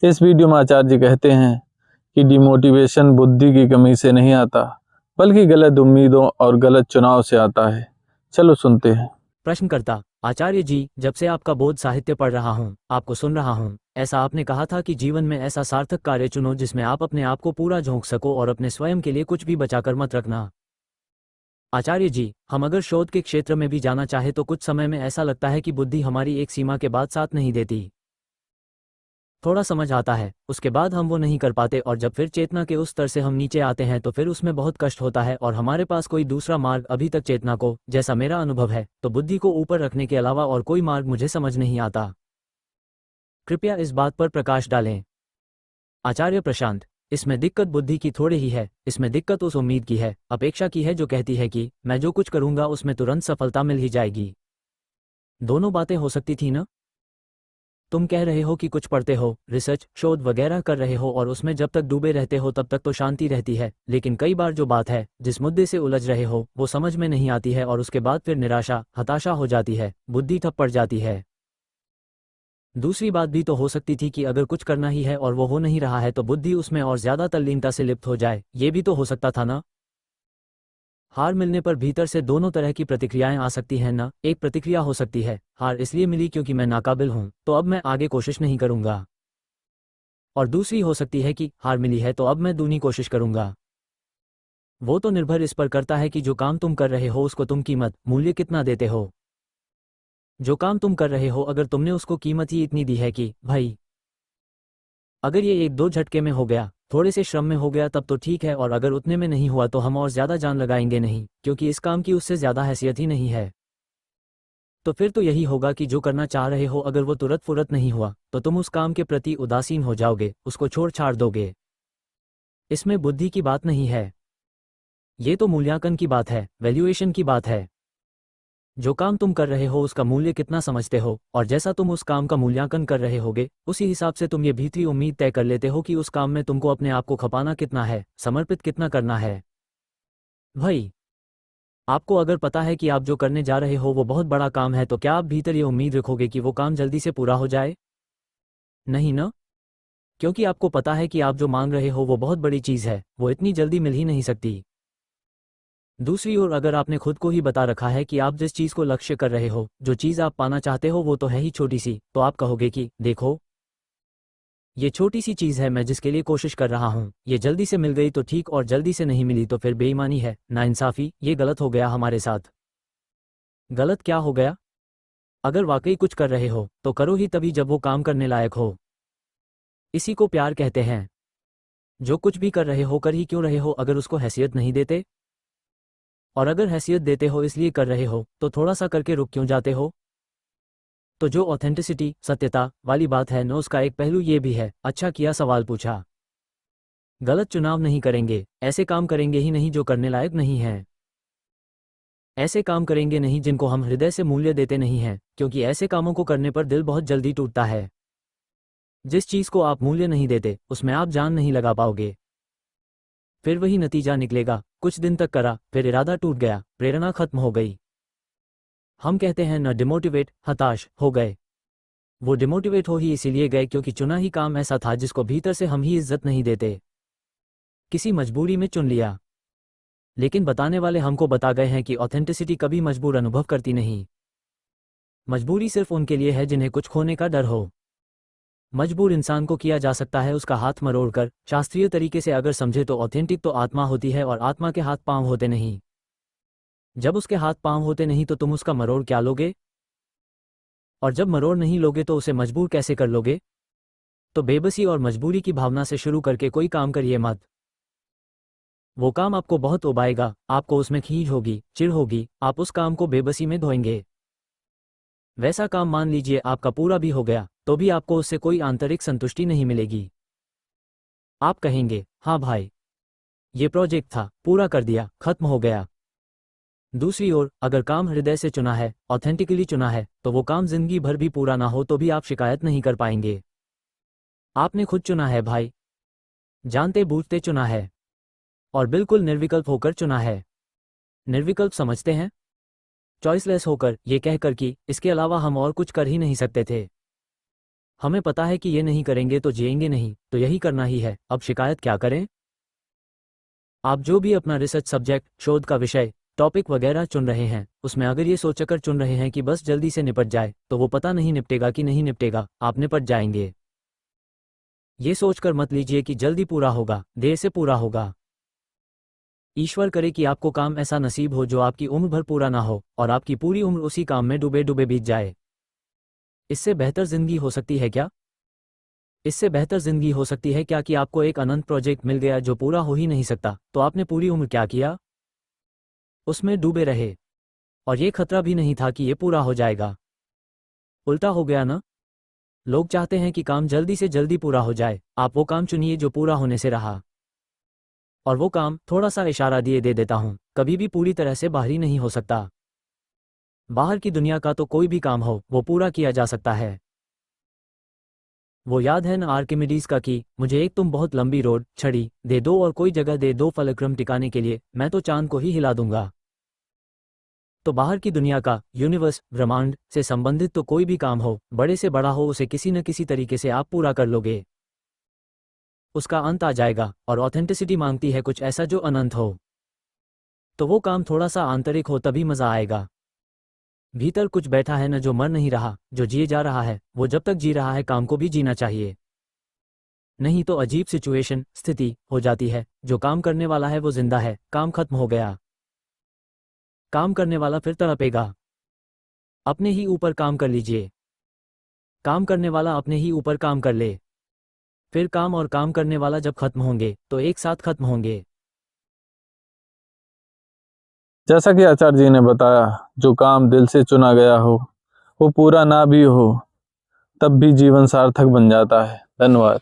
इस वीडियो में आचार्य जी कहते हैं कि डिमोटिवेशन बुद्धि की कमी से नहीं आता, बल्कि गलत उम्मीदों और गलत चुनाव से आता है। चलो सुनते हैं। प्रश्नकर्ता: आचार्य जी, जब से आपका बोध साहित्य पढ़ रहा हूँ, आपको सुन रहा हूँ, ऐसा आपने कहा था कि जीवन में ऐसा सार्थक कार्य चुनो जिसमें आप अपने आप को पूरा झोंक सको और अपने स्वयं के लिए कुछ भी बचाकर मत रखना। आचार्य जी, हम अगर शोध के क्षेत्र में भी जाना चाहे तो कुछ समय में ऐसा लगता है कि बुद्धि हमारी एक सीमा के बाद साथ नहीं देती। थोड़ा समझ आता है, उसके बाद हम वो नहीं कर पाते, और जब फिर चेतना के उस स्तर से हम नीचे आते हैं तो फिर उसमें बहुत कष्ट होता है और हमारे पास कोई दूसरा मार्ग अभी तक चेतना को, जैसा मेरा अनुभव है, तो बुद्धि को ऊपर रखने के अलावा और कोई मार्ग मुझे समझ नहीं आता। कृपया इस बात पर प्रकाश डालें। आचार्य प्रशांत: इसमें दिक्कत बुद्धि की थोड़ी ही है, इसमें दिक्कत उस उम्मीद की है, अपेक्षा की है जो कहती है कि मैं जो कुछ करूंगा उसमें तुरंत सफलता मिल ही जाएगी। दोनों बातें हो सकती थी ना? तुम कह रहे हो कि कुछ पढ़ते हो, रिसर्च शोध वगैरह कर रहे हो और उसमें जब तक डूबे रहते हो तब तक तो शांति रहती है, लेकिन कई बार जो बात है, जिस मुद्दे से उलझ रहे हो, वो समझ में नहीं आती है और उसके बाद फिर निराशा, हताशा हो जाती है, बुद्धि ठप पड़ जाती है। दूसरी बात भी तो हो सकती थी कि अगर कुछ करना ही है और वो हो नहीं रहा है तो बुद्धि उसमें और ज्यादा तल्लीनता से लिप्त हो जाए, ये भी तो हो सकता था ना? हार मिलने पर भीतर से दोनों तरह की प्रतिक्रियाएं आ सकती हैं ना। एक प्रतिक्रिया हो सकती है, हार इसलिए मिली क्योंकि मैं नाकाबिल हूं, तो अब मैं आगे कोशिश नहीं करूंगा। और दूसरी हो सकती है कि हार मिली है तो अब मैं दूनी कोशिश करूंगा। वो तो निर्भर इस पर करता है कि जो काम तुम कर रहे हो उसको तुम कीमत, मूल्य कितना देते हो। जो काम तुम कर रहे हो अगर तुमने उसको कीमत ही इतनी दी है कि भाई, अगर ये एक दो झटके में हो गया, थोड़े से श्रम में हो गया, तब तो ठीक है, और अगर उतने में नहीं हुआ तो हम और ज्यादा जान लगाएंगे नहीं, क्योंकि इस काम की उससे ज्यादा हैसियत ही नहीं है। तो फिर तो यही होगा कि जो करना चाह रहे हो अगर वो तुरंत फुरत नहीं हुआ तो तुम उस काम के प्रति उदासीन हो जाओगे, उसको छोड़ छाड़ दोगे। इसमें बुद्धि की बात नहीं है, ये तो मूल्यांकन की बात है, वैल्यूएशन की बात है। जो काम तुम कर रहे हो उसका मूल्य कितना समझते हो, और जैसा तुम उस काम का मूल्यांकन कर रहे होगे उसी हिसाब से तुम ये भीतरी उम्मीद तय कर लेते हो कि उस काम में तुमको अपने आप को खपाना कितना है, समर्पित कितना करना है। भाई, आपको अगर पता है कि आप जो करने जा रहे हो वो बहुत बड़ा काम है तो क्या आप भीतर ये उम्मीद रखोगे कि वो काम जल्दी से पूरा हो जाए? नहीं ना, क्योंकि आपको पता है कि आप जो मांग रहे हो वो बहुत बड़ी चीज़ है, वो इतनी जल्दी मिल ही नहीं सकती। दूसरी ओर अगर आपने खुद को ही बता रखा है कि आप जिस चीज़ को लक्ष्य कर रहे हो, जो चीज़ आप पाना चाहते हो वो तो है ही छोटी सी, तो आप कहोगे कि देखो, ये छोटी सी चीज़ है मैं जिसके लिए कोशिश कर रहा हूँ, ये जल्दी से मिल गई तो ठीक, और जल्दी से नहीं मिली तो फिर बेईमानी है, नाइंसाफ़ी, ये गलत हो गया हमारे साथ। गलत क्या हो गया? अगर वाकई कुछ कर रहे हो तो करो ही तभी जब वो काम करने लायक हो। इसी को प्यार कहते हैं। जो कुछ भी कर रहे हो कर ही क्यों रहे हो अगर उसको हैसियत नहीं देते? और अगर हैसियत देते हो इसलिए कर रहे हो तो थोड़ा सा करके रुक क्यों जाते हो? तो जो ऑथेंटिसिटी, सत्यता वाली बात है न, उसका एक पहलू ये भी है। अच्छा किया सवाल पूछा। गलत चुनाव नहीं करेंगे, ऐसे काम करेंगे ही नहीं जो करने लायक नहीं हैं। ऐसे काम करेंगे नहीं जिनको हम हृदय से मूल्य देते नहीं हैं, क्योंकि ऐसे कामों को करने पर दिल बहुत जल्दी टूटता है। जिस चीज़ को आप मूल्य नहीं देते उसमें आप जान नहीं लगा पाओगे। फिर वही नतीजा निकलेगा, कुछ दिन तक करा, फिर इरादा टूट गया, प्रेरणा खत्म हो गई। हम कहते हैं न डिमोटिवेट, हताश हो गए। वो डिमोटिवेट हो ही इसीलिए गए क्योंकि चुना ही काम ऐसा था जिसको भीतर से हम ही इज्जत नहीं देते, किसी मजबूरी में चुन लिया। लेकिन बताने वाले हमको बता गए हैं कि ऑथेंटिसिटी कभी मजबूर अनुभव करती नहीं। मजबूरी सिर्फ उनके लिए है जिन्हें कुछ खोने का डर हो। मजबूर इंसान को किया जा सकता है उसका हाथ मरोड़कर। शास्त्रीय तरीके से अगर समझे तो ऑथेंटिक तो आत्मा होती है और आत्मा के हाथ पांव होते नहीं। जब उसके हाथ पांव होते नहीं तो तुम उसका मरोड़ क्या लोगे? और जब मरोड़ नहीं लोगे तो उसे मजबूर कैसे कर लोगे? तो बेबसी और मजबूरी की भावना से शुरू करके कोई काम करिए मत। वो काम आपको बहुत उबाएगा, आपको उसमें खींच होगी, चिढ़ होगी, आप उस काम को बेबसी में धोएंगे। वैसा काम मान लीजिए आपका पूरा भी हो गया तो भी आपको उससे कोई आंतरिक संतुष्टि नहीं मिलेगी। आप कहेंगे, हाँ भाई, ये प्रोजेक्ट था, पूरा कर दिया, खत्म हो गया। दूसरी ओर अगर काम हृदय से चुना है, ऑथेंटिकली चुना है, तो वो काम जिंदगी भर भी पूरा ना हो तो भी आप शिकायत नहीं कर पाएंगे। आपने खुद चुना है भाई, जानते बूझते चुना है, और बिल्कुल निर्विकल्प होकर चुना है। निर्विकल्प समझते हैं? चॉइसलेस होकर, ये कहकर कि इसके अलावा हम और कुछ कर ही नहीं सकते थे। हमें पता है कि ये नहीं करेंगे तो जिएंगे नहीं, तो यही करना ही है। अब शिकायत क्या करें? आप जो भी अपना रिसर्च सब्जेक्ट, शोध का विषय, टॉपिक वगैरह चुन रहे हैं, उसमें अगर ये सोचकर चुन रहे हैं कि बस जल्दी से निपट जाए, तो वो पता नहीं निपटेगा कि नहीं निपटेगा, आप निपट जाएंगे। ये सोचकर मत लीजिए कि जल्दी पूरा होगा, देर से पूरा होगा। ईश्वर करे कि आपको काम ऐसा नसीब हो जो आपकी उम्र भर पूरा ना हो और आपकी पूरी उम्र उसी काम में डूबे डूबे बीत जाए। इससे बेहतर जिंदगी हो सकती है क्या? इससे बेहतर जिंदगी हो सकती है क्या कि आपको एक अनंत प्रोजेक्ट मिल गया जो पूरा हो ही नहीं सकता, तो आपने पूरी उम्र क्या किया? उसमें डूबे रहे, और ये खतरा भी नहीं था कि ये पूरा हो जाएगा। उल्टा हो गया ना? लोग चाहते हैं कि काम जल्दी से जल्दी पूरा हो जाए, आप वो काम चुनिए जो पूरा होने से रहा। और वो काम, थोड़ा सा इशारा दिए दे देता हूं, कभी भी पूरी तरह से बाहरी नहीं हो सकता। बाहर की दुनिया का तो कोई भी काम हो, वो पूरा किया जा सकता है। वो याद है न आर्किमिडीज का कि मुझे एक तुम बहुत लंबी रोड, छड़ी दे दो और कोई जगह दे दो फलक्रम टिकाने के लिए, मैं तो चांद को ही हिला दूंगा। तो बाहर की दुनिया का, यूनिवर्स, ब्रह्मांड से संबंधित तो कोई भी काम हो, बड़े से बड़ा हो, उसे किसी न किसी तरीके से आप पूरा कर लोगे। उसका अंत आ जाएगा, और ऑथेंटिसिटी मांगती है कुछ ऐसा जो अनंत हो। तो वो काम थोड़ा सा आंतरिक हो तभी मजा आएगा। भीतर कुछ बैठा है न जो मर नहीं रहा, जो जिए जा रहा है, वो जब तक जी रहा है काम को भी जीना चाहिए। नहीं तो अजीब सिचुएशन, स्थिति हो जाती है, जो काम करने वाला है वो जिंदा है, काम खत्म हो गया। काम करने वाला फिर तड़पेगा। अपने ही ऊपर काम कर लीजिए। काम करने वाला अपने ही ऊपर काम कर ले। फिर काम और काम करने वाला जब खत्म होंगे तो एक साथ खत्म होंगे। जैसा कि आचार्य जी ने बताया, जो काम दिल से चुना गया हो वो पूरा ना भी हो तब भी जीवन सार्थक बन जाता है। धन्यवाद।